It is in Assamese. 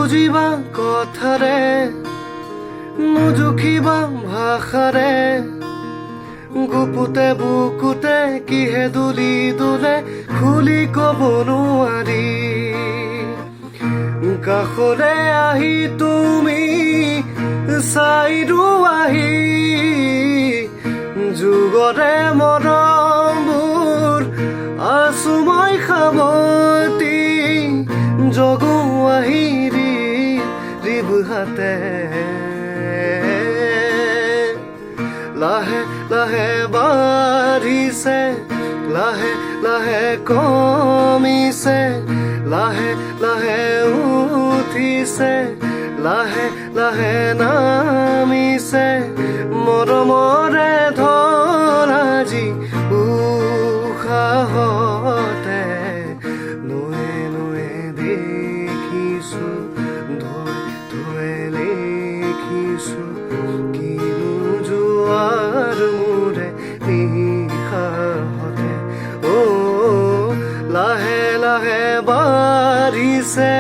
নুখুজিবা কথাৰে নুজুখিবা ভাষাৰে গুপুতে বুকুতে কিহে দুলি দোলে খুলি কব নোৱাৰি কাষলে আহি তুমি চাইৰো আহি যুগৰে মৰমবোৰ আছো মই সাৱতি জগো আহি ৰিব হাতে লাহে লাহে বাঢ়িছে লাহে লাহে কমিছে লাহে লাহে উঠিছে লাহে লাহে নামিছে মৰমৰে ধৰ আজি উশাহতে নৈ নৈ দেখিছো ধৈ ধৈ লিখিছো কিনো যোৱাৰ মোৰে নিশাহতে লাহে লাহে বাঢ়িছে